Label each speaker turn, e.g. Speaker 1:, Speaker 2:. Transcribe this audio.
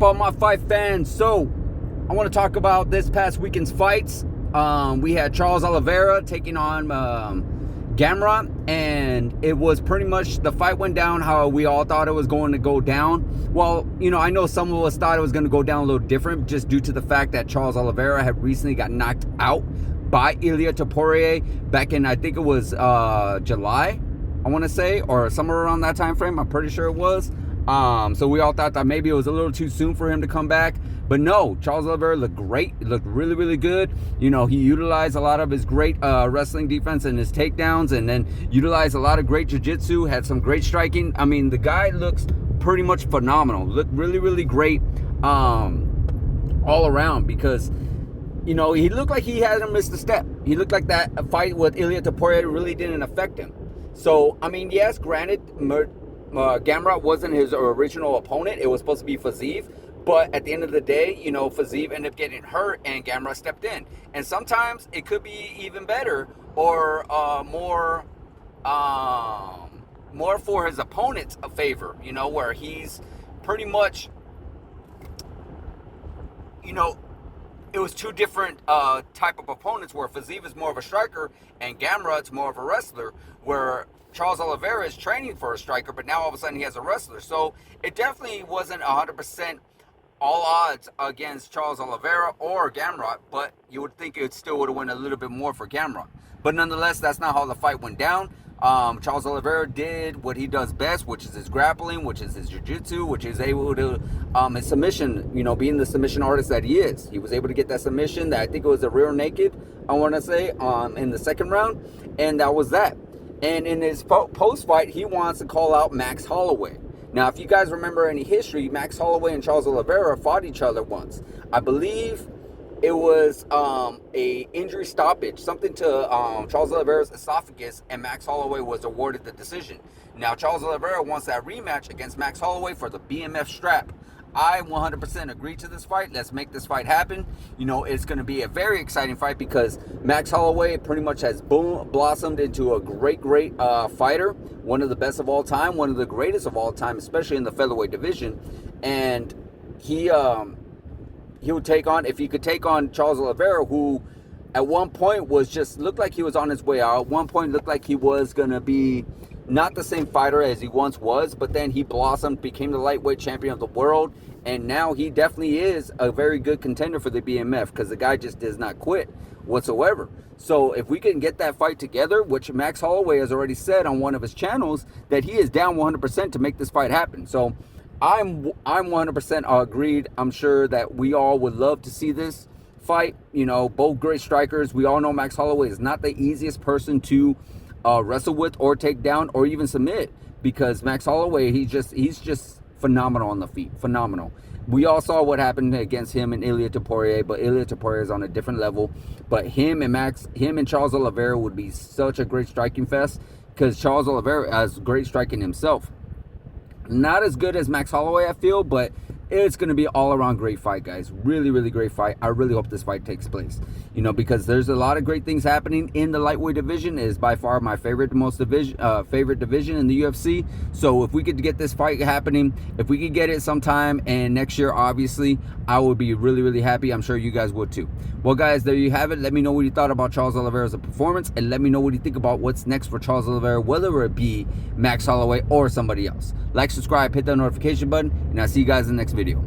Speaker 1: up, all my fight fans? So, I want to talk about this past weekend's fights. We had Charles Oliveira taking on Gamrot, and it was pretty much, the fight went down how we all thought it was going to go down. Well, I know some of us thought it was going to go down a little different just due to the fact that Charles Oliveira had recently got knocked out by Ilia Topuria back in, I think it was July, I want to say, or somewhere around that time frame. I'm pretty sure it was. So we all thought that maybe it was a little too soon for him to come back. But no, Charles Oliveira looked great. He looked really, really good. He utilized a lot of his great wrestling defense and his takedowns, and then utilized a lot of great jiu-jitsu, had some great striking. I mean, the guy looks pretty much phenomenal. Looked really, really great all around, because he looked like he hadn't missed a step. He looked like that fight with Ilia Topuria really didn't affect him. So, I mean, yes, granted, Gamrot wasn't his original opponent. It was supposed to be Fiziev. But at the end of the day, Fiziev ended up getting hurt and Gamrot stepped in. And sometimes it could be even better, or more for his opponent's favor, where he's pretty much, it was two different type of opponents, where Fiziev is more of a striker and Gamrot's more of a wrestler, where Charles Oliveira is training for a striker, but now all of a sudden he has a wrestler. So it definitely wasn't 100% all odds against Charles Oliveira or Gamrot, but you would think it still would have went a little bit more for Gamrot. But nonetheless, that's not how the fight went down. Charles Oliveira did what he does best, which is his grappling, which is his jiu-jitsu, which is able to, his submission, being the submission artist that he is. He was able to get that submission that I think it was a rear naked, I want to say, in the second round, and that was that. And in his post-fight, he wants to call out Max Holloway. Now, if you guys remember any history, Max Holloway and Charles Oliveira fought each other once. I believe it was a injury stoppage, something to Charles Oliveira's esophagus, and Max Holloway was awarded the decision. Now, Charles Oliveira wants that rematch against Max Holloway for the BMF strap. I 100% agree to this fight. Let's make this fight happen. It's going to be a very exciting fight, because Max Holloway pretty much has blossomed into a great fighter. One of the best of all time, one of the greatest of all time, especially in the featherweight division. And he would take on, if he could take on Charles Oliveira, who at one point looked like he was on his way out. At one point looked like he was going to be not the same fighter as he once was, but then he blossomed, became the lightweight champion of the world, and now he definitely is a very good contender for the BMF, because the guy just does not quit whatsoever. So if we can get that fight together, which Max Holloway has already said on one of his channels that he is down 100% to make this fight happen. So I'm 100% agreed. I'm sure that we all would love to see this fight. Both great strikers. We all know Max Holloway is not the easiest person to wrestle with or take down or even submit, because Max Holloway, he's just phenomenal on the feet. Phenomenal. We all saw what happened against him and Ilia Topuria, but Ilia Topuria is on a different level. But him and Charles Oliveira would be such a great striking fest, because Charles Oliveira has great striking himself. Not as good as Max Holloway, I feel, but it's going to be all around great fight, guys. Really, really great fight. I really hope this fight takes place, because there's a lot of great things happening in the lightweight division. It is by far my favorite division in the UFC. So if we could get this fight happening, if we could get it sometime and next year, obviously, I would be really, really happy. I'm sure you guys would too. Well, guys, there you have it. Let me know what you thought about Charles Oliveira's performance, and let me know what you think about what's next for Charles Oliveira, whether it be Max Holloway or somebody else. Like, subscribe, hit that notification button, and I'll see you guys in the next video.